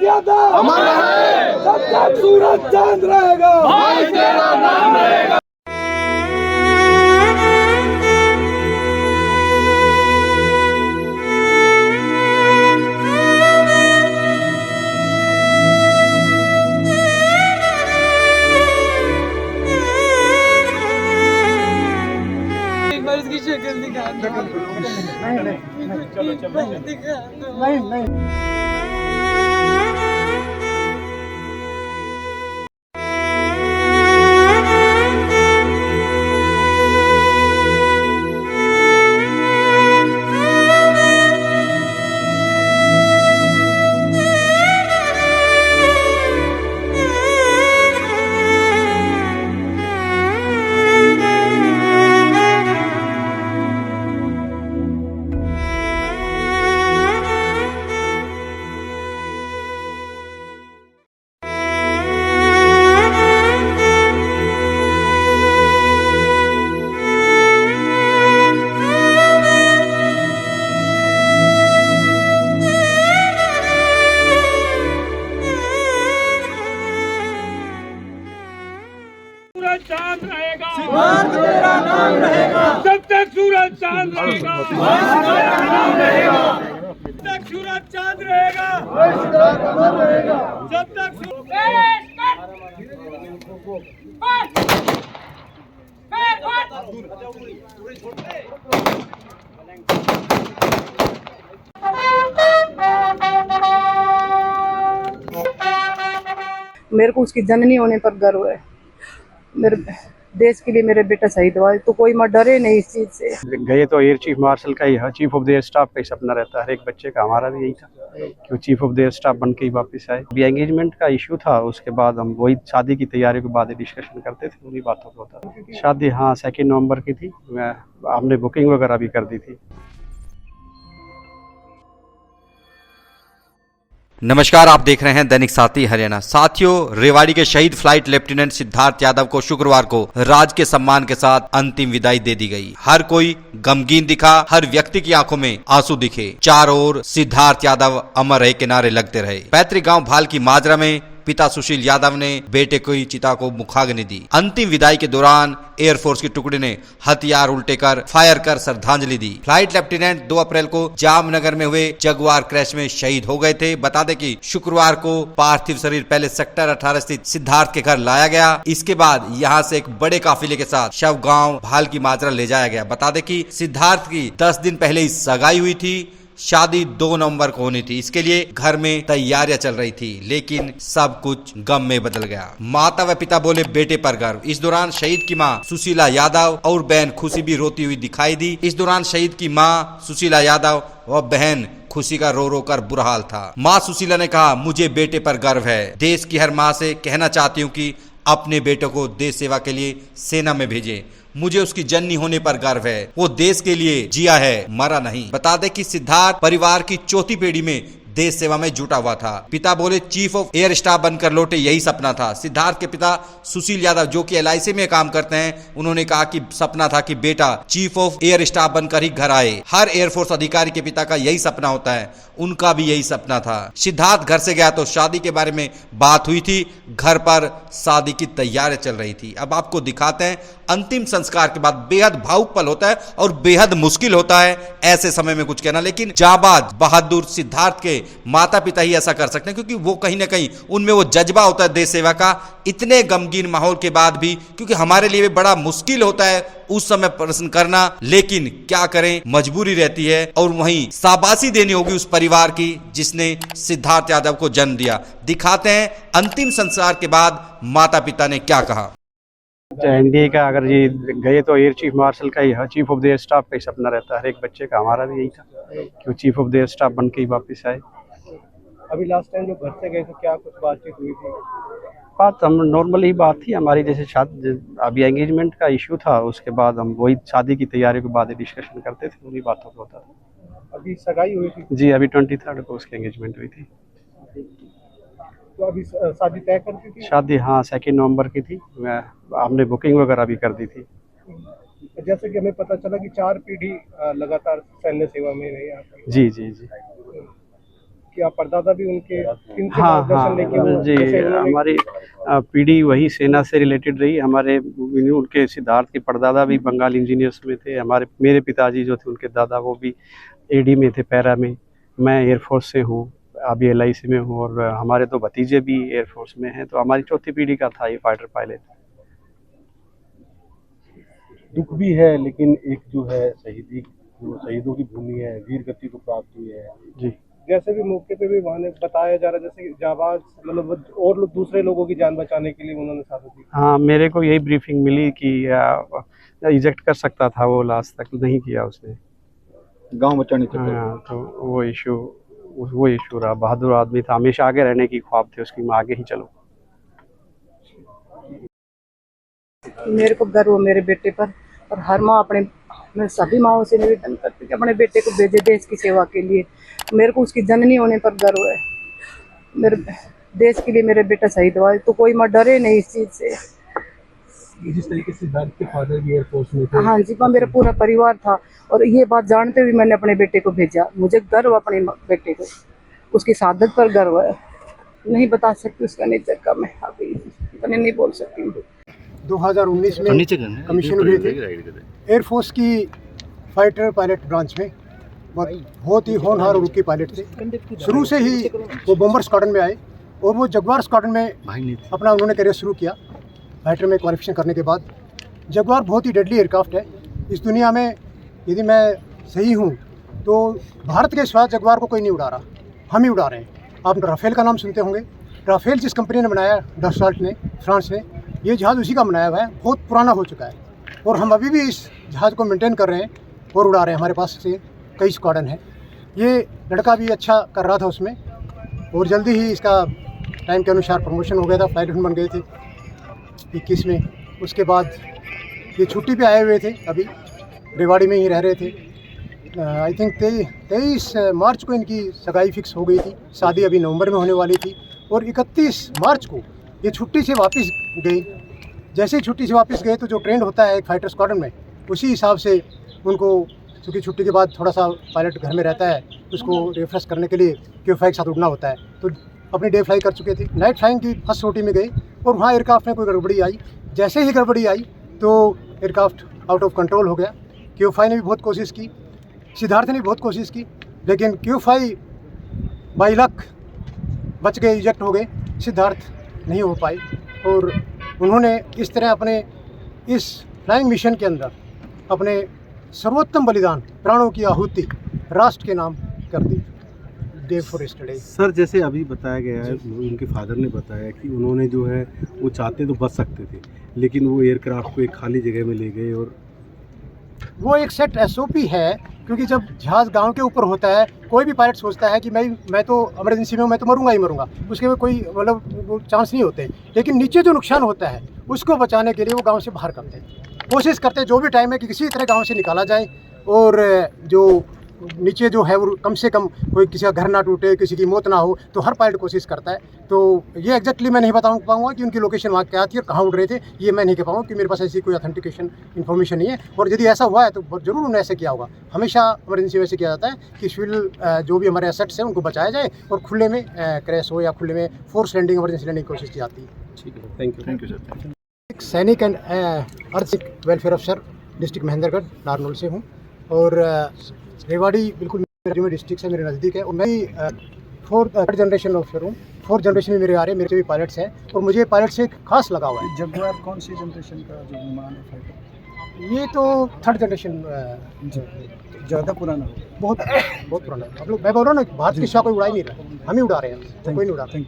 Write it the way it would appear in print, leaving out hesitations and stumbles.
सिद्धार्थ यादव हमारा है, जब तक सूरज चांद रहेगा भाई तेरा नाम रहेगा। इसकी शक्ल दिखा दो। नहीं चांद रहेगा सिद्धार्थ तेरा नाम रहेगा, जब तक सूरज चांद रहेगा तेरा नाम रहेगा, जब तक सूरज चांद रहेगा जब तक मेरे को उसकी जननी होने पर गर्व है। मेरे देश के लिए मेरे बेटा शहीद हुआ है, तो कोई मत डरे नहीं इस चीज से। गए तो एयर चीफ मार्शल का ही है, chief of the air staff का ही सपना रहता है हर एक बच्चे का। हमारा भी यही था कि वो chief of the air staff बन के ही वापस आए। अभी एंगेजमेंट का इशू था, उसके बाद हम वही शादी की तैयारी के बाद डिस्कशन करते थे, उन्हीं बातों पर होता था। शादी हाँ 2 नवंबर की थी, हमने बुकिंग वगैरह भी कर दी थी। नमस्कार, आप देख रहे हैं दैनिक साथी हरियाणा। साथियों, रेवाड़ी के शहीद फ्लाइट लेफ्टिनेंट सिद्धार्थ यादव को शुक्रवार को राज के सम्मान के साथ अंतिम विदाई दे दी गई। हर कोई गमगीन दिखा, हर व्यक्ति की आंखों में आंसू दिखे। चारों ओर सिद्धार्थ यादव अमर रहे के नारे लगते रहे। पैतृक गांव भाल की माजरा में पिता सुशील यादव ने बेटे की चिता को मुखाग्नि दी। अंतिम विदाई के दौरान एयरफोर्स की टुकड़ी ने हथियार उल्टे कर फायर कर श्रद्धांजलि दी। फ्लाइट लेफ्टिनेंट 2 अप्रैल को जामनगर में हुए जगुआर क्रैश में शहीद हो गए थे। बता दें कि शुक्रवार को पार्थिव शरीर पहले सेक्टर 18 स्थित सिद्धार्थ के घर लाया गया। इसके बाद यहां से एक बड़े काफिले के साथ शव गांव भाल की माजरा ले जाया गया। बता दें कि सिद्धार्थ की 10 दिन पहले ही सगाई हुई थी। शादी 2 नवंबर को होनी थी। इसके लिए घर में तैयारियां चल रही थी, लेकिन सब कुछ गम में बदल गया। माता व पिता बोले बेटे पर गर्व। इस दौरान शहीद की मां सुशीला यादव और बहन खुशी भी रोती हुई दिखाई दी। इस दौरान शहीद की मां सुशीला यादव व बहन खुशी का रो रो कर बुरा हाल था। मां सुशीला ने कहा, मुझे बेटे पर गर्व है। देश की हर माँ से कहना चाहती हूँ कि अपने बेटों को देश सेवा के लिए सेना में भेजें। मुझे उसकी जननी होने पर गर्व है। वो देश के लिए जिया है, मरा नहीं। बता दें कि सिद्धार्थ परिवार की चौथी पीढ़ी में देश सेवा में जुटा हुआ था। पिता बोले चीफ ऑफ एयर स्टाफ बनकर लौटे, यही सपना था। सिद्धार्थ के पिता सुशील यादव जो कि LIC में काम करते हैं, उन्होंने कहा कि सपना था कि बेटा चीफ ऑफ एयर स्टाफ बनकर ही घर आए। हर एयरफोर्स अधिकारी के पिता का यही सपना होता है, उनका भी यही सपना था। सिद्धार्थ घर से गया तो शादी के बारे में बात हुई थी। घर पर शादी की तैयारी चल रही थी। अब आपको दिखाते हैं। अंतिम संस्कार के बाद बेहद भावुक पल होता है और बेहद मुश्किल होता है ऐसे समय में कुछ कहना, लेकिन जाबाज बहादुर सिद्धार्थ के माता पिता ही ऐसा कर सकते हैं, क्योंकि वो कहीं ना कहीं उनमें वो जज्बा होता है देश सेवा का। इतने गमगीन माहौल के बाद भी, क्योंकि हमारे लिए बड़ा मुश्किल होता है उस समय प्रश्न करना, लेकिन क्या करें, मजबूरी रहती है। और वहीं शाबाशी देनी होगी उस परिवार की जिसने सिद्धार्थ यादव को जन्म दिया। दिखाते हैं अंतिम संस्कार के बाद माता पिता ने क्या कहा। एनडीए का अगर ये गए तो एयर चीफ मार्शल का ही है, chief of the air staff का ही सपना रहता है हर एक बच्चे का। हमारा भी यही था कि वो chief of the air staff बन के ही वापस आए। अभी लास्ट टाइम जो घर से गए थे, क्या कुछ बातचीत हुई थी? बात हम नॉर्मल ही बात थी हमारी, जैसे शादी अभी एंगेजमेंट का इशू था, उसके बाद हम वही शादी की तैयारी के बाद डिस्कशन करते थे, उन्हीं बातों पर होता था। अभी सगाई हुई थी? जी, अभी 23 को उसकी एंगेजमेंट हुई थी। तो अभी शादी तय कर दी थी? शादी हाँ 2 नवंबर की थी। हमने बुकिंग वगैरह भी कर दी थी। जैसे कि हमें पता चला कि 4 पीढ़ी लगातार सैन्य सेवा में रही आपकी। जी जी जी। कि आप परदादा भी उनके इनसे हाँ मार्गदर्शन लेके हाँ वो जी, जैसे उन्होंने- हमारी पीढ़ी वही सेना से रिलेटेड रही। हमारे उनके सिद्धार्थ के परदादा भी बंगाल इंजीनियर्स में थे। मेरे पिताजी जो थे उनके दादा वो भी एडी में थे, पैरा में। मैं एयरफोर्स से हूँ, अभी LIC में हूँ, और हमारे तो भतीजे भी एयरफोर्स में हैं। तो हमारी चौथी पीढ़ी का था ये फाइटर पायलट। दुख भी है, लेकिन एक जो है शहीदों की भूमि है, वीर गति को प्राप्त हुई है जी जैसे भी मौके पे भी वहाँ बताया जा रहा है, जैसे जाबाज मतलब और लोग दूसरे लोगों की जान बचाने के लिए उन्होंने साथ दी। हाँ, मेरे को यही ब्रीफिंग मिली कि इजेक्ट कर सकता था वो, लास्ट तक नहीं किया उसने, गांव बचाने हाँ, तो वो इशू रहा। बहादुर आदमी था, हमेशा आगे रहने की ख्वाब थे उसकी, मैं आगे ही चलूँ। मेरे को गर्व मेरे बेटे पर, और हर माँ मैं सभी माओं से निवेदन करती कि अपने बेटे को भेजे देश की सेवा के लिए। मेरे को उसकी जननी होने पर गर्व है। मेरे देश के लिए मेरा बेटा शहीद हुआ है, तो कोई माँ डरे नहीं इस चीज़ से। जिस तरीके से के फादर भी एयरफोर्स में थे। हाँ जी, मेरा पूरा परिवार था, और ये बात जानते हुए मैंने अपने बेटे को भेजा। मुझे गर्व अपने बेटे को, उसकी शहादत पर गर्व है। नहीं बता सकती उसका नेचर का, मैं अभी इतने नहीं बोल सकती हूँ। 2019 में कमीशन हुए थे एयरफोर्स की फाइटर पायलट ब्रांच में। बहुत ही होनहार और रुकी पायलट थे। शुरू से ही वो बॉम्बर स्क्वाड्रन में आए, और वो जगुआर स्क्वाड्रन में अपना उन्होंने करियर शुरू किया। फाइटर में क्वालिफिकेशन करने के बाद जगुआर बहुत ही डेडली एयरक्राफ्ट है इस दुनिया में। यदि मैं सही हूँ तो भारत के सिवा जगुआर को कोई नहीं उड़ा रहा, हम ही उड़ा रहे हैं। आप राफेल का नाम सुनते होंगे। राफेल जिस कंपनी ने बनाया, डसॉल्ट ने, फ्रांस ने, ये जहाज़ उसी का बनाया हुआ है, बहुत पुराना हो चुका है, और हम अभी भी इस जहाज़ को मेंटेन कर रहे हैं और उड़ा रहे हैं। हमारे पास से कई स्क्वाड्रन है। ये लड़का भी अच्छा कर रहा था उसमें, और जल्दी ही इसका टाइम के अनुसार प्रमोशन हो गया था। फ्लाइट बन गए थे 21 में। उसके बाद ये छुट्टी पे आए हुए थे, अभी रेवाड़ी में ही रह रहे थे। आई थिंक 23 मार्च को इनकी सगाई फिक्स हो गई थी। शादी अभी नवंबर में होने वाली थी, और 31 मार्च को ये छुट्टी से वापस गए। जैसे ही छुट्टी से वापस गए तो जो ट्रेंड होता है एक फाइटर स्क्वाड्रन में, उसी हिसाब से उनको, क्योंकि छुट्टी के बाद थोड़ा सा पायलट घर में रहता है, उसको रिफ्रेश करने के लिए QFI के साथ उड़ना होता है, तो अपनी डे फ्लाई कर चुके थे। नाइट फ्लाइंग की फर्स्ट रोटी में गए, और वहाँ एयरक्राफ्ट में कोई गड़बड़ी आई। जैसे ही गड़बड़ी आई तो एयरक्राफ्ट आउट ऑफ कंट्रोल हो गया। QFI ने भी बहुत कोशिश की, सिद्धार्थ ने भी बहुत कोशिश की, लेकिन QFI बाई लक बच गए, इजेक्ट हो गए। सिद्धार्थ नहीं हो पाए, और उन्होंने इस तरह अपने इस फ्लाइंग मिशन के अंदर अपने सर्वोत्तम बलिदान, प्राणों की आहुति राष्ट्र के नाम कर दी। Day for yesterday. सर, जैसे अभी बताया गया है, उनके फादर ने बताया कि उन्होंने जो है वो चाहते तो बच सकते थे, लेकिन वो एयरक्राफ्ट को एक खाली जगह में ले गए। और वो एक सेट SOP है, क्योंकि जब जहाज़ गांव के ऊपर होता है, कोई भी पायलट सोचता है कि मैं तो इमरजेंसी में हूँ, मैं तो मरूंगा ही मरूंगा, उसके में कोई मतलब चांस नहीं होते। लेकिन नीचे जो नुकसान होता है उसको बचाने के लिए वो गांव से बाहर करते हैं, कोशिश करते हैं जो भी टाइम है कि किसी तरह गांव से निकाला जाए, और जो नीचे जो है वो कम से कम कोई किसी का घर ना टूटे, किसी की मौत ना हो, तो हर पायलट कोशिश करता है। तो ये एग्जैक्टली मैं नहीं बता पाऊंगा कि उनकी लोकेशन वहाँ क्या थी और कहाँ उड़ रहे थे, ये मैं नहीं कह पाऊंगा, कि मेरे पास ऐसी कोई ऑथेंटिकेशन इन्फॉर्मेशन नहीं है। और यदि ऐसा हुआ है तो जरूर उन्होंने ऐसे किया होगा। हमेशा इमरजेंसी वैसे किया जाता है कि सिविल जो भी हमारे एसेट्स हैं उनको बचाया जाए, और खुले में क्रैश हो या खुले में फोर्स लैंडिंग, इमरजेंसी लैंडिंग की कोशिश की जाती है। ठीक है, थैंक यू सर। एक सैनिक एंड अर्थ वेलफेयर अफसर डिस्ट्रिक्ट महेंद्रगढ़ नारनौल से हूँ, और रेवाड़ी बिल्कुल मेरे डिस्ट्रिक्ट से मेरे नज़दीक है, और मैं थर्ड जनरेशन ऑफिसर हूँ। 4th जनरेशन में मेरे आ रहे हैं, मेरे भी पायलट्स हैं, और मुझे पायलट से खास लगा हुआ है। जगुआर कौन सी जनरेशन का जो विमान है फाइटर? ये तो 3rd जनरेशन, ज़्यादा पुराना, बहुत पुराना है। हम लोग, मैं बोल रहा हूँ ना, भारत के सिवा कोई उड़ा ही नहीं रहा, हम ही उड़ा रहे हैं, कोई नहीं उड़ा रहा।